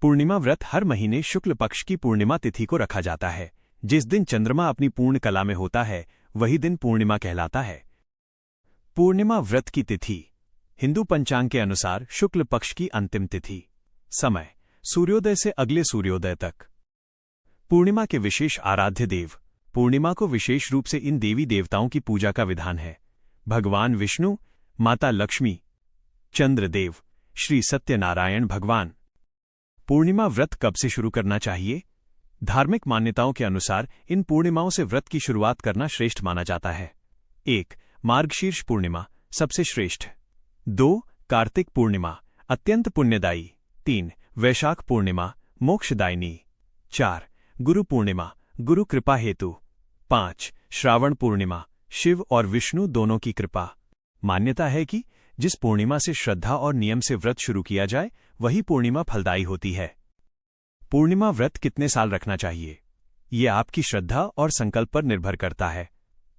पूर्णिमा व्रत हर महीने शुक्ल पक्ष की पूर्णिमा तिथि को रखा जाता है। जिस दिन चंद्रमा अपनी पूर्ण कला में होता है वही दिन पूर्णिमा कहलाता है। पूर्णिमा व्रत की तिथि हिंदू पंचांग के अनुसार शुक्ल पक्ष की अंतिम तिथि। समय सूर्योदय से अगले सूर्योदय तक। पूर्णिमा के विशेष आराध्य देव। पूर्णिमा को विशेष रूप से इन देवी देवताओं की पूजा का विधान है। भगवान विष्णु, माता लक्ष्मी, चंद्रदेव, श्री सत्यनारायण भगवान। पूर्णिमा व्रत कब से शुरू करना चाहिए? धार्मिक मान्यताओं के अनुसार इन पूर्णिमाओं से व्रत की शुरुआत करना श्रेष्ठ माना जाता है। 1. मार्गशीर्ष पूर्णिमा सबसे श्रेष्ठ। 2. कार्तिक पूर्णिमा अत्यंत पुण्यदायी। 3. वैशाख पूर्णिमा मोक्षदायिनी। 4. गुरु पूर्णिमा गुरु कृपा हेतु। 5. श्रावण पूर्णिमा शिव और विष्णु दोनों की कृपा। मान्यता है कि जिस पूर्णिमा से श्रद्धा और नियम से व्रत शुरू किया जाए वही पूर्णिमा फलदायी होती है। पूर्णिमा व्रत कितने साल रखना चाहिए? ये आपकी श्रद्धा और संकल्प पर निर्भर करता है।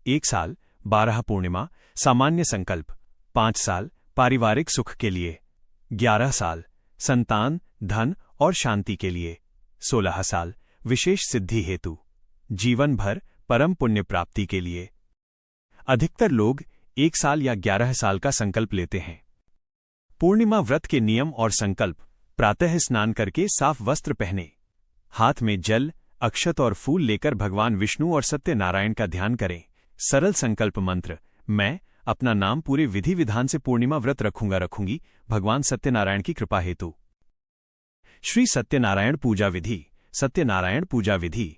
1 साल 12 पूर्णिमा सामान्य संकल्प। 5 साल पारिवारिक सुख के लिए। 11 साल संतान, धन और शांति के लिए। 16 साल विशेष सिद्धि हेतु। जीवन भर परम पुण्य प्राप्ति के लिए। अधिकतर लोग 1 साल या 11 साल का संकल्प लेते हैं। पूर्णिमा व्रत के नियम और संकल्प। प्रातः स्नान करके साफ वस्त्र पहने। हाथ में जल, अक्षत और फूल लेकर भगवान विष्णु और सत्यनारायण का ध्यान करें। सरल संकल्प मंत्र। मैं अपना नाम पूरे विधि विधान से पूर्णिमा व्रत रखूंगी भगवान सत्यनारायण की कृपा हेतु। श्री सत्यनारायण पूजा विधि। सत्यनारायण पूजा विधि।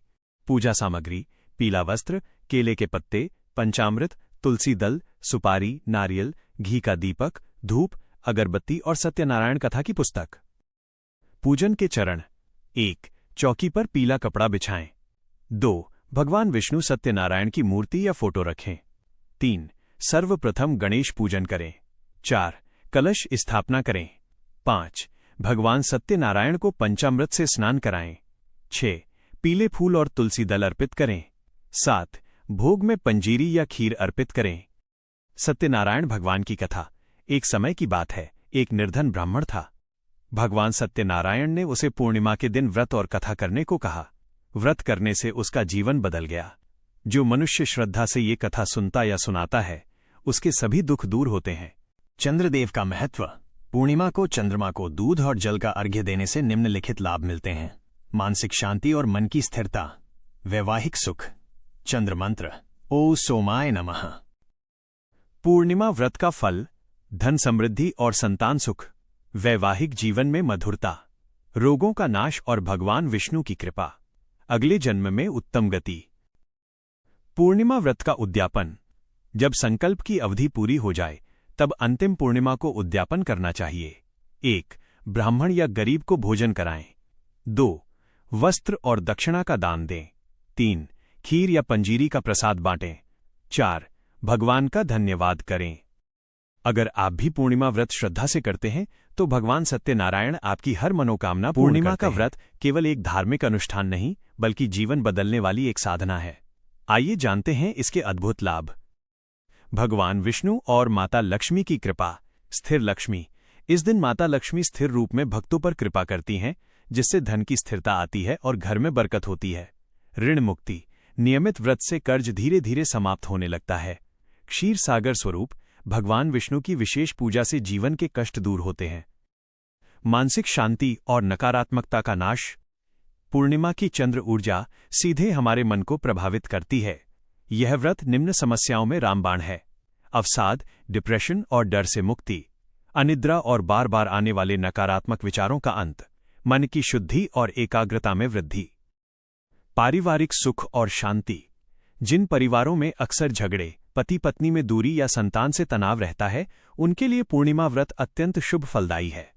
पूजा सामग्री: पीला वस्त्र, केले के पत्ते, पंचामृत, तुलसी दल, सुपारी, नारियल, घी का दीपक, धूप, अगरबत्ती और सत्यनारायण कथा की पुस्तक। पूजन के चरण: 1. चौकी पर पीला कपड़ा बिछाएं। 2. भगवान विष्णु सत्यनारायण की मूर्ति या फोटो रखें। 3. सर्वप्रथम गणेश पूजन करें। 4. कलश स्थापना करें। 5. भगवान सत्यनारायण को पंचामृत से स्नान कराएं। 6. पीले फूल और तुलसी दल अर्पित करें। 7. भोग में पंजीरी या खीर अर्पित करें। सत्यनारायण भगवान की कथा। एक समय की बात है, एक निर्धन ब्राह्मण था। भगवान सत्यनारायण ने उसे पूर्णिमा के दिन व्रत और कथा करने को कहा। व्रत करने से उसका जीवन बदल गया। जो मनुष्य श्रद्धा से ये कथा सुनता या सुनाता है उसके सभी दुख दूर होते हैं। चंद्रदेव का महत्व। पूर्णिमा को चंद्रमा को दूध और जल का अर्घ्य देने से निम्नलिखित लाभ मिलते हैं: मानसिक शांति और मन की स्थिरता, वैवाहिक सुख। चंद्र मंत्र: ओ सोमाय नमः। पूर्णिमा व्रत का फल: धन समृद्धि और संतान सुख, वैवाहिक जीवन में मधुरता, रोगों का नाश और भगवान विष्णु की कृपा, अगले जन्म में उत्तम गति। पूर्णिमा व्रत का उद्यापन: जब संकल्प की अवधि पूरी हो जाए तब अंतिम पूर्णिमा को उद्यापन करना चाहिए। 1. ब्राह्मण या गरीब को भोजन कराएं। 2. वस्त्र और दक्षिणा का दान दें। 3. खीर या पंजीरी का प्रसाद बांटें। 4. भगवान का धन्यवाद करें। अगर आप भी पूर्णिमा व्रत श्रद्धा से करते हैं तो भगवान सत्यनारायण आपकी हर मनोकामना पूर्ण करते हैं। पूर्णिमा का व्रत केवल एक धार्मिक अनुष्ठान नहीं बल्कि जीवन बदलने वाली एक साधना है। आइए जानते हैं इसके अद्भुत लाभ। भगवान विष्णु और माता लक्ष्मी की कृपा। स्थिर लक्ष्मी: इस दिन माता लक्ष्मी स्थिर रूप में भक्तों पर कृपा करती हैं जिससे धन की स्थिरता आती है और घर में बरकत होती है। ऋण मुक्ति: नियमित व्रत से कर्ज धीरे धीरे समाप्त होने लगता है। क्षीर सागर स्वरूप: भगवान विष्णु की विशेष पूजा से जीवन के कष्ट दूर होते हैं। मानसिक शांति और नकारात्मकता का नाश: पूर्णिमा की चंद्र ऊर्जा सीधे हमारे मन को प्रभावित करती है। यह व्रत निम्न समस्याओं में रामबाण है: अवसाद, डिप्रेशन और डर से मुक्ति, अनिद्रा और बार बार आने वाले नकारात्मक विचारों का अंत, मन की शुद्धि और एकाग्रता में वृद्धि। पारिवारिक सुख और शांति: जिन परिवारों में अक्सर झगड़े, पति पत्नी में दूरी या संतान से तनाव रहता है उनके लिए पूर्णिमा व्रत अत्यंत शुभ फलदायी है।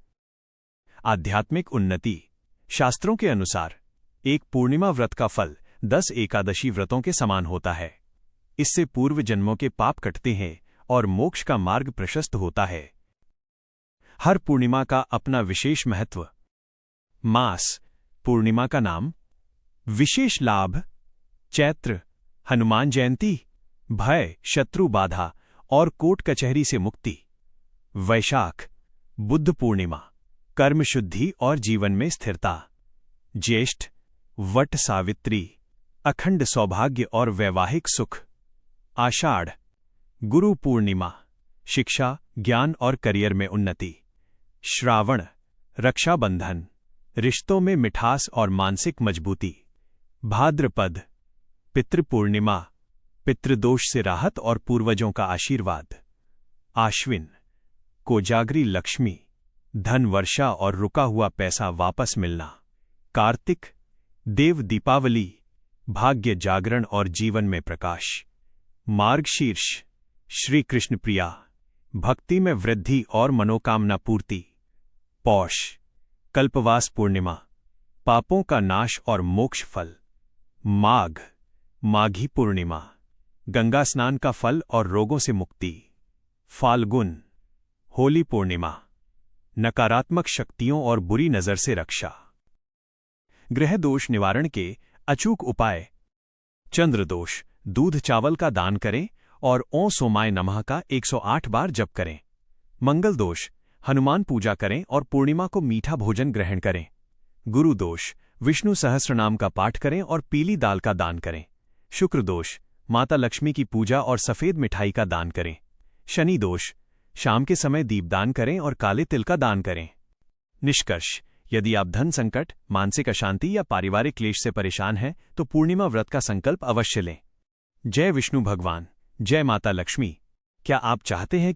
आध्यात्मिक उन्नति: शास्त्रों के अनुसार एक पूर्णिमा व्रत का फल 10 एकादशी व्रतों के समान होता है। इससे पूर्व जन्मों के पाप कटते हैं और मोक्ष का मार्ग प्रशस्त होता है। हर पूर्णिमा का अपना विशेष महत्व। मास: पूर्णिमा का नाम। विशेष लाभ: चैत्र हनुमान जयंती, भय, शत्रु बाधा और कोर्ट कचहरी से मुक्ति। वैशाख बुद्ध पूर्णिमा, कर्म शुद्धि और जीवन में स्थिरता। ज्येष्ठ, वट सावित्री, अखंड सौभाग्य और वैवाहिक सुख। आषाढ़, गुरु पूर्णिमा, शिक्षा, ज्ञान और करियर में उन्नति। श्रावण, रक्षाबंधन, रिश्तों में मिठास और मानसिक मजबूती। भाद्रपद, पितृपूर्णिमा, पितृदोष से राहत और पूर्वजों का आशीर्वाद। आश्विन, कोजागरी लक्ष्मी, धन वर्षा और रुका हुआ पैसा वापस मिलना। कार्तिक, देव दीपावली, भाग्य जागरण और जीवन में प्रकाश। मार्गशीर्ष, श्री कृष्ण प्रिया, भक्ति में वृद्धि और मनोकामना पूर्ति। पौष, कल्पवास पूर्णिमा, पापों का नाश और मोक्ष फल। माघ, माघी पूर्णिमा, गंगा स्नान का फल और रोगों से मुक्ति। फाल्गुन, होली पूर्णिमा, नकारात्मक शक्तियों और बुरी नजर से रक्षा। ग्रह दोष निवारण के अचूक उपाय। चंद्र दोष, दूध चावल का दान करें और ओं सोमाय नमः का 108 बार जप करें। मंगल दोष, हनुमान पूजा करें और पूर्णिमा को मीठा भोजन ग्रहण करें। गुरु दोष, विष्णु सहस्रनाम का पाठ करें और पीली दाल का दान करें। शुक्र दोष, माता लक्ष्मी की पूजा और सफेद मिठाई का दान करें। शनि दोष, शाम के समय दीपदान करें और काले तिल का दान करें। निष्कर्ष, यदि आप धन संकट, मानसिक अशांति या पारिवारिक क्लेश से परेशान हैं तो पूर्णिमा व्रत का संकल्प अवश्य लें। जय विष्णु भगवान, जय माता लक्ष्मी। क्या आप चाहते हैं